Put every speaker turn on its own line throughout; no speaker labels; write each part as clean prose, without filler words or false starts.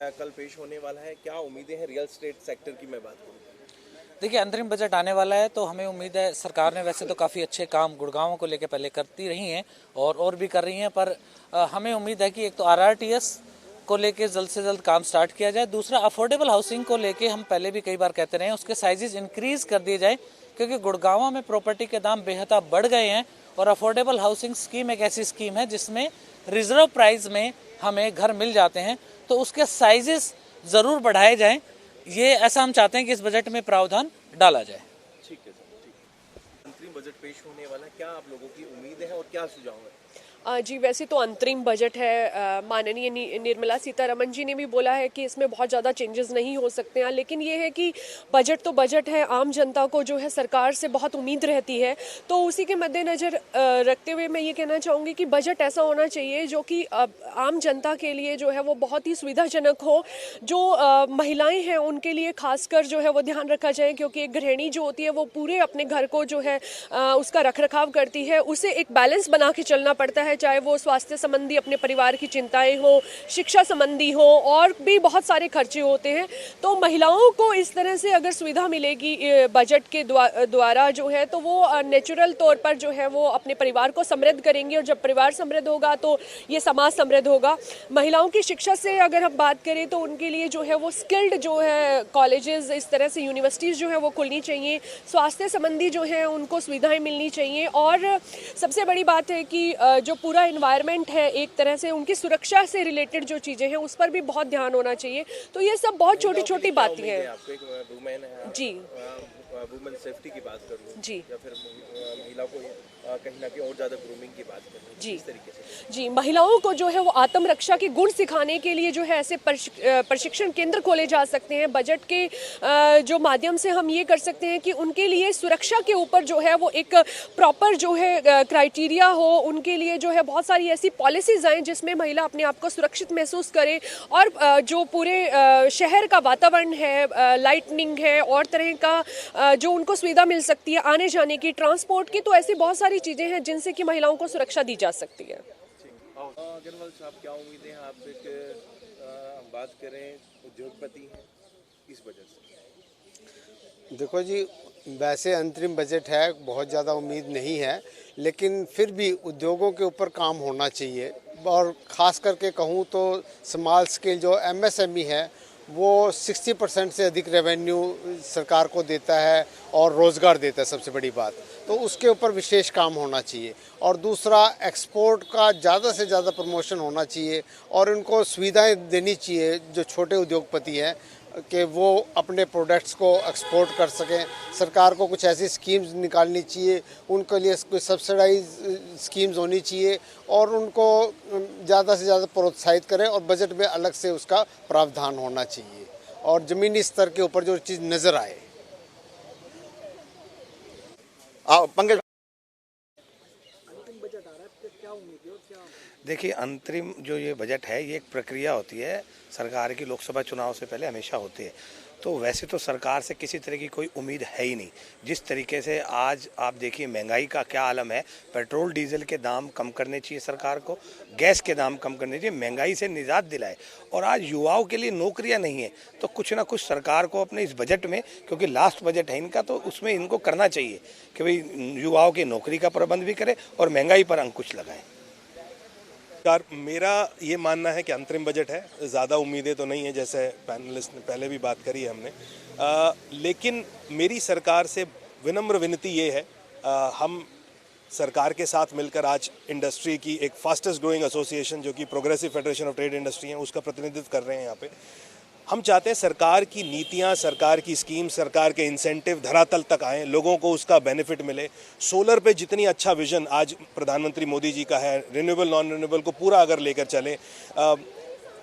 कल पेश होने वाला है, क्या उम्मीदें हैं रियल एस्टेट सेक्टर की मैं बात करूँ?
देखिए, अंतरिम बजट आने वाला है तो हमें उम्मीद है सरकार ने वैसे तो काफ़ी अच्छे काम गुड़गांव को लेकर पहले करती रही हैं और भी कर रही हैं, पर हमें उम्मीद है कि एक तो आरआरटीएस को लेके जल्द से जल्द काम स्टार्ट किया जाए। दूसरा, अफोर्डेबल हाउसिंग को लेके हम पहले भी कई बार कहते रहे हैं, उसके साइजेस इंक्रीज कर दिए जाए, क्योंकि गुड़गांव में प्रॉपर्टी के दाम बेहद बढ़ गए हैं। और अफोर्डेबल हाउसिंग स्कीम एक ऐसी स्कीम है जिसमें रिजर्व प्राइस में हमें घर मिल जाते हैं, तो उसके साइजेस ज़रूर बढ़ाए जाएं। ये ऐसा हम चाहते हैं कि इस बजट में प्रावधान डाला जाए।
ठीक है सर, ठीक है। अंतरिम बजट पेश होने वाला है, क्या आप लोगों की उम्मीद है और क्या सुझाव है?
जी, वैसे तो अंतरिम बजट है। माननीय निर्मला सीतारमण जी ने भी बोला है कि इसमें बहुत ज़्यादा चेंजेस नहीं हो सकते हैं, लेकिन ये है कि बजट तो बजट है, आम जनता को जो है सरकार से बहुत उम्मीद रहती है। तो उसी के मद्देनज़र रखते हुए मैं ये कहना चाहूँगी कि बजट ऐसा होना चाहिए जो कि आम जनता के लिए जो है वो बहुत ही सुविधाजनक हो। जो महिलाएं हैं उनके लिए खासकर जो है वो ध्यान रखा जाए, क्योंकि एक गृहिणी जो होती है वो पूरे अपने घर को जो है उसका रखरखाव करती है, उसे एक बैलेंस बना के चलना पड़ता है, चाहे वो स्वास्थ्य संबंधी अपने परिवार की चिंताएं हो, शिक्षा संबंधी हो, और भी बहुत सारे खर्चे होते हैं। तो महिलाओं को इस तरह से अगर सुविधा मिलेगी बजट के द्वारा जो है, तो वो नेचुरल तौर पर जो है वो अपने परिवार को समृद्ध करेंगे, और जब परिवार समृद्ध होगा तो ये समाज समृद्ध होगा। महिलाओं की शिक्षा से अगर हम बात करें तो उनके लिए जो है वो स्किल्ड जो है कॉलेजेस, इस तरह से यूनिवर्सिटीज़ जो है वो खुलनी चाहिए। स्वास्थ्य संबंधी जो है उनको सुविधाएं मिलनी चाहिए, और सबसे बड़ी बात है कि जो पूरा एनवायरनमेंट है, एक तरह से उनकी सुरक्षा से रिलेटेड जो चीज़ें हैं उस पर भी बहुत ध्यान होना चाहिए। तो ये सब बहुत छोटी छोटी बातें हैं।
आपको एक वुमेन है
जी,
वुमेन सेफ्टी की बात कर लूँ
जी,
या फिर महिला को कहीं ना कहीं और ज़्यादा ग्रूमिंग की बात कर लूँ,
जी,
इस तरीके से
जी, महिलाओं को जो है वो आत्मरक्षा के गुण सिखाने के लिए जो है ऐसे प्रशिक्षण केंद्र खोले जा सकते हैं। बजट के जो माध्यम से हम ये कर सकते हैं कि उनके लिए सुरक्षा के ऊपर जो है वो एक प्रॉपर जो है क्राइटेरिया हो, उनके लिए जो है बहुत सारी ऐसी पॉलिसीज आएँ जिसमें महिला अपने आप को सुरक्षित महसूस करे, और जो पूरे शहर का वातावरण है, लाइटनिंग है और तरह का जो उनको सुविधा मिल सकती है आने जाने की, ट्रांसपोर्ट की, तो ऐसी बहुत सारी चीज़ें हैं जिनसे कि महिलाओं को सुरक्षा दी जा सकती है।
अग्रवाल साहब, क्या उम्मीदें हैं आप एक हम बात करें उद्योगपति हैं इस बजट से?
देखो जी, वैसे अंतरिम बजट है, बहुत ज़्यादा उम्मीद नहीं है, लेकिन फिर भी उद्योगों के ऊपर काम होना चाहिए। और ख़ास करके कहूँ तो स्मॉल स्केल जो एमएसएमई है वो 60% से अधिक रेवेन्यू सरकार को देता है और रोज़गार देता है, सबसे बड़ी बात। तो उसके ऊपर विशेष काम होना चाहिए। और दूसरा, एक्सपोर्ट का ज़्यादा से ज़्यादा प्रमोशन होना चाहिए, और उनको सुविधाएं देनी चाहिए जो छोटे उद्योगपति हैं कि वो अपने प्रोडक्ट्स को एक्सपोर्ट कर सकें। सरकार को कुछ ऐसी स्कीम्स निकालनी चाहिए, उनके लिए कुछ सब्सिडाइज स्कीम्स होनी चाहिए, और उनको ज़्यादा से ज़्यादा प्रोत्साहित करें, और बजट में अलग से उसका प्रावधान होना चाहिए, और ज़मीनी स्तर के ऊपर जो चीज़ नज़र आए।
पंकज,
देखिए, अंतरिम जो ये बजट है ये एक प्रक्रिया होती है, सरकार की लोकसभा चुनाव से पहले हमेशा होती है। तो वैसे तो सरकार से किसी तरह की कोई उम्मीद है ही नहीं। जिस तरीके से आज आप देखिए महंगाई का क्या आलम है, पेट्रोल डीजल के दाम कम करने चाहिए सरकार को, गैस के दाम कम करने चाहिए, महंगाई से निजात दिलाए। और आज युवाओं के लिए नौकरियां नहीं है, तो कुछ ना कुछ सरकार को अपने इस बजट में, क्योंकि लास्ट बजट है इनका, तो उसमें इनको करना चाहिए कि भाई युवाओं की नौकरी का प्रबंध भी करे और महंगाई पर अंकुश लगाए।
मेरा ये मानना है कि अंतरिम बजट है, ज़्यादा उम्मीदें तो नहीं है, जैसे पैनलिस्ट ने पहले भी बात करी है हमने। लेकिन मेरी सरकार से विनम्र विनती ये है, हम सरकार के साथ मिलकर आज इंडस्ट्री की एक फास्टेस्ट ग्रोइंग एसोसिएशन जो कि progressive federation of trade industry है, उसका प्रतिनिधित्व कर रहे हैं यहाँ पे। हम चाहते हैं सरकार की नीतियां, सरकार की स्कीम, सरकार के इंसेंटिव धरातल तक आएँ, लोगों को उसका बेनिफिट मिले। सोलर पे जितनी अच्छा विजन आज प्रधानमंत्री मोदी जी का है, रिन्यूएबल नॉन रिन्यूएबल को पूरा अगर लेकर चलें,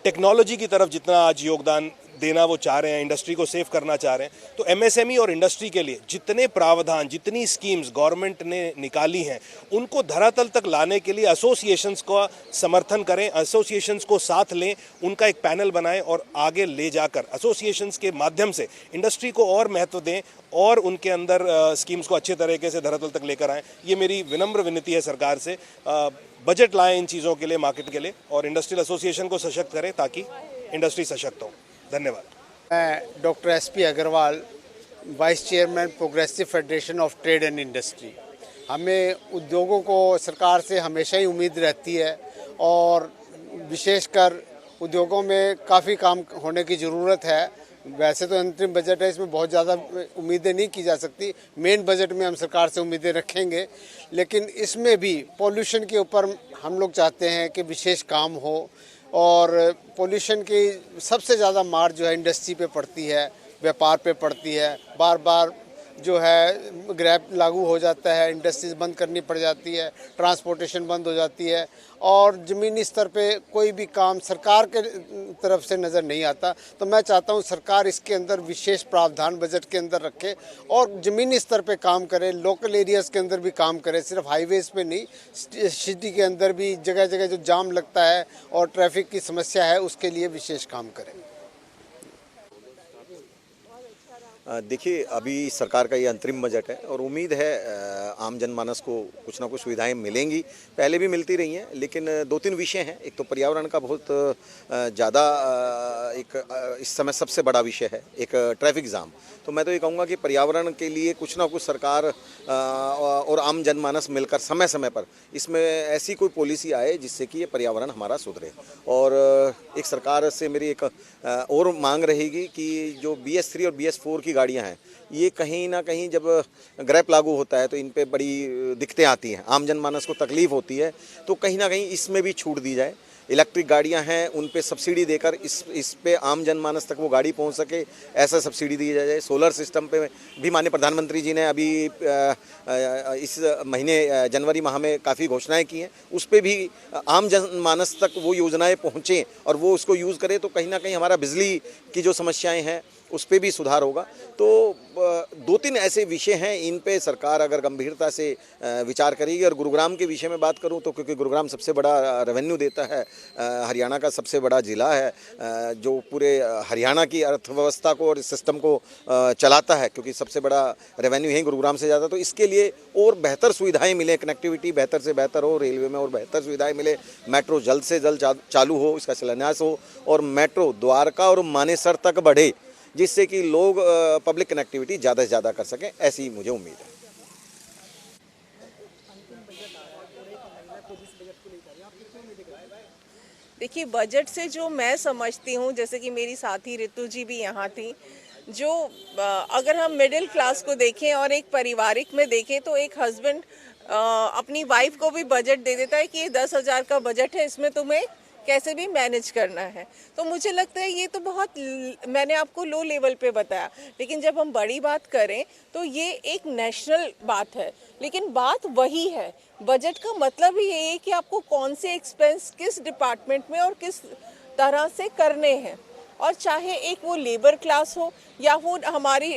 टेक्नोलॉजी की तरफ जितना आज योगदान देना वो चाह रहे हैं, इंडस्ट्री को सेव करना चाह रहे हैं, तो एमएसएमई और इंडस्ट्री के लिए जितने प्रावधान, जितनी स्कीम्स गवर्नमेंट ने निकाली हैं, उनको धरातल तक लाने के लिए एसोसिएशंस का समर्थन करें, एसोसिएशंस को साथ लें, उनका एक पैनल बनाएं और आगे ले जाकर एसोसिएशंस के माध्यम से इंडस्ट्री को और महत्व दें और उनके अंदर स्कीम्स को अच्छे तरीके से धरातल तक लेकर आएँ। ये मेरी विनम्र विनती है सरकार से। बजट लाएं इन चीज़ों के लिए, मार्केट के लिए, और इंडस्ट्रियल एसोसिएशन को सशक्त करें ताकि इंडस्ट्री सशक्त हो। धन्यवाद।
मैं doctor SP Agarwal, vice chairman progressive federation of trade and industry. हमें उद्योगों को सरकार से हमेशा ही उम्मीद रहती है और विशेषकर उद्योगों में काफ़ी काम होने की ज़रूरत है। वैसे तो अंतरिम बजट है, इसमें बहुत ज़्यादा उम्मीदें नहीं की जा सकती। मेन बजट में हम सरकार से उम्मीदें रखेंगे, लेकिन इसमें भी पॉल्यूशन के ऊपर हम लोग चाहते हैं कि विशेष काम हो। और पॉल्यूशन की सबसे ज़्यादा मार जो है इंडस्ट्री पे पड़ती है, व्यापार पे पड़ती है। बार बार जो है ग्रैप लागू हो जाता है, इंडस्ट्रीज बंद करनी पड़ जाती है, ट्रांसपोर्टेशन बंद हो जाती है और ज़मीनी स्तर पे कोई भी काम सरकार के तरफ से नज़र नहीं आता। तो मैं चाहता हूँ सरकार इसके अंदर विशेष प्रावधान बजट के अंदर रखे और ज़मीनी स्तर पे काम करे, लोकल एरियाज़ के अंदर भी काम करे, सिर्फ हाईवेज़ पे नहीं, सिटी के अंदर भी जगह जगह जो जाम लगता है और ट्रैफिक की समस्या है उसके लिए विशेष काम करें।
देखिए, अभी सरकार का ये अंतरिम बजट है और उम्मीद है आम जनमानस को कुछ ना कुछ सुविधाएं मिलेंगी। पहले भी मिलती रही हैं, लेकिन 2-3 विषय हैं। एक तो पर्यावरण का बहुत ज़्यादा एक इस समय सबसे बड़ा विषय है, एक ट्रैफिक जाम। तो मैं तो ये कहूँगा कि पर्यावरण के लिए कुछ ना कुछ सरकार और आम जनमानस मिलकर समय समय पर इसमें ऐसी कोई पॉलिसी आए जिससे कि ये पर्यावरण हमारा सुधरे। और एक सरकार से मेरी एक और मांग रहेगी कि जो BS3 और BS4 की गाड़ियां हैं, ये कहीं ना कहीं जब ग्रैप लागू होता है तो इन पे बड़ी दिक्कतें आती हैं, आम जनमानस को तकलीफ होती है। तो कहीं ना कहीं इसमें भी छूट दी जाए। इलेक्ट्रिक गाड़ियां हैं, उन पे सब्सिडी देकर इस पे आम जनमानस तक वो गाड़ी पहुंच सके, ऐसा सब्सिडी दी जाए। सोलर सिस्टम पे भी माननीय प्रधानमंत्री जी ने अभी इस महीने जनवरी माह में काफ़ी घोषणाएं की हैं, उस पे भी आम जनमानस तक वो योजनाएं पहुँचें और वो उसको यूज़ करे। तो कहीं ना कहीं हमारा बिजली की जो समस्याएँ हैं उस पे भी सुधार होगा। तो 2-3 ऐसे विषय हैं, इन पे सरकार अगर गंभीरता से विचार करेगी। और गुरुग्राम के विषय में बात करूं तो क्योंकि गुरुग्राम सबसे बड़ा रेवेन्यू देता है, हरियाणा का सबसे बड़ा ज़िला है जो पूरे हरियाणा की अर्थव्यवस्था को और सिस्टम को चलाता है, क्योंकि सबसे बड़ा रेवेन्यू यहीं गुरुग्राम से जाता है। तो इसके लिए और बेहतर सुविधाएँ मिलें, कनेक्टिविटी बेहतर से बेहतर हो, रेलवे में और बेहतर सुविधाएँ मिले, मेट्रो जल्द से जल्द चालू हो, इसका शिलान्यास हो और मेट्रो द्वारका और मानेसर तक बढ़े, जिससे कि लोग पब्लिक कनेक्टिविटी ज़्यादा से ज़्यादा कर सकें, ऐसी मुझे उम्मीद है।
देखिए, बजट से जो मैं समझती हूँ, जैसे कि मेरी साथी ऋतु जी भी यहाँ थी, जो अगर हम मिडिल क्लास को देखें और एक पारिवारिक में देखें तो एक हस्बैंड अपनी वाइफ को भी बजट दे देता है कि ये 10,000 का बजट है, इसमें तुम्हें कैसे भी मैनेज करना है। तो मुझे लगता है ये तो बहुत, मैंने आपको लो लेवल पे बताया, लेकिन जब हम बड़ी बात करें तो ये एक नेशनल बात है। लेकिन बात वही है, बजट का मतलब ही ये है कि आपको कौन से एक्सपेंस किस डिपार्टमेंट में और किस तरह से करने हैं। और चाहे एक वो लेबर क्लास हो या वो हमारी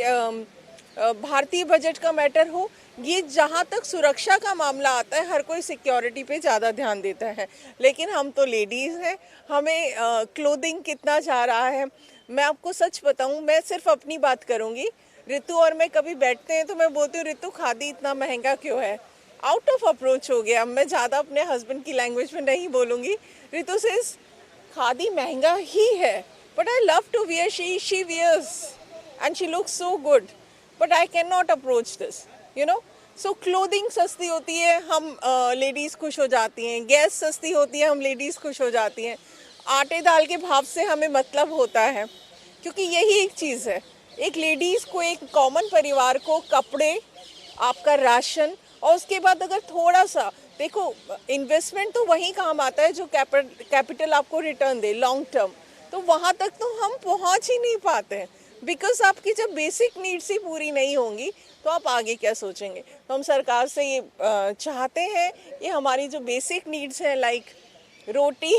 भारतीय बजट का मैटर हो, ये जहाँ तक सुरक्षा का मामला आता है, हर कोई सिक्योरिटी पे ज़्यादा ध्यान देता है, लेकिन हम तो लेडीज़ हैं, हमें क्लोथिंग कितना जा रहा है। मैं आपको सच बताऊं, मैं सिर्फ अपनी बात करूंगी। ऋतु और मैं कभी बैठते हैं तो मैं बोलती हूँ, ऋतु खादी इतना महंगा क्यों है? आउट ऑफ अप्रोच हो गया, मैं ज़्यादा अपने हस्बैंड की लैंग्वेज में नहीं बोलूँगी। ऋतु से खादी महंगा ही है, but I love to wear, she wears and she looks so good, but I can not approach this, you know. So clothing सस्ती होती है, हम लेडीज़ खुश हो जाती हैं। गैस सस्ती होती है, हम लेडीज़ खुश हो जाती हैं। आटे दाल के भाव से हमें मतलब होता है, क्योंकि यही एक चीज़ है। एक लेडीज़ को, एक कॉमन परिवार को कपड़े, आपका राशन, और उसके बाद अगर थोड़ा सा देखो, इन्वेस्टमेंट तो वहीं काम आता है जो कैपिटल आपको रिटर्न दे लॉन्ग टर्म। तो वहाँ तक तो हम पहुँच ही नहीं पाते हैं, बिकॉज आपकी जब बेसिक नीड्स ही पूरी नहीं होंगी तो आप आगे क्या सोचेंगे। तो हम सरकार से ये चाहते हैं, ये हमारी जो बेसिक नीड्स हैं, लाइक रोटी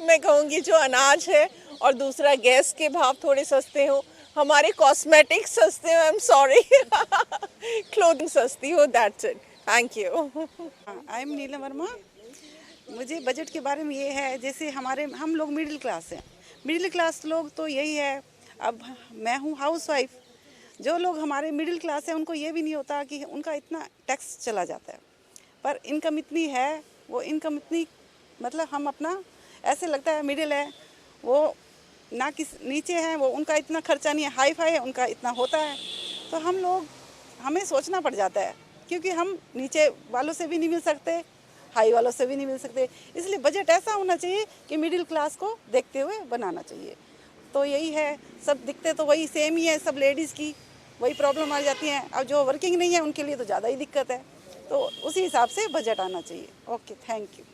मैं कहूँगी जो अनाज है, और दूसरा गैस के भाव थोड़े सस्ते हो, हमारे कॉस्मेटिक्स सस्ते हो, आई एम सॉरी क्लोथिंग सस्ती हो, that's it. Thank you.
I am Neelam Verma. मुझे बजट के बारे में ये है, जैसे हम लोग मिडिल क्लास हैं, मिडिल क्लास लोग तो यही है। अब मैं हूँ हाउसवाइफ, जो लोग हमारे मिडिल क्लास हैं उनको ये भी नहीं होता कि उनका इतना टैक्स चला जाता है, पर इनकम इतनी है, वो इनकम इतनी, मतलब हम अपना ऐसे लगता है मिडिल है, वो ना किस नीचे हैं, वो उनका इतना खर्चा नहीं है, हाई फाई है, उनका इतना होता है। तो हमें सोचना पड़ जाता है, क्योंकि हम नीचे वालों से भी नहीं मिल सकते, हाई वालों से भी नहीं मिल सकते। इसलिए बजट ऐसा होना चाहिए कि मिडिल क्लास को देखते हुए बनाना चाहिए। तो यही है, सब दिखते तो वही सेम ही है, सब लेडीज़ की वही प्रॉब्लम आ जाती है। अब जो वर्किंग नहीं है उनके लिए तो ज़्यादा ही दिक्कत है। तो उसी हिसाब से बजट आना चाहिए। Okay, thank you.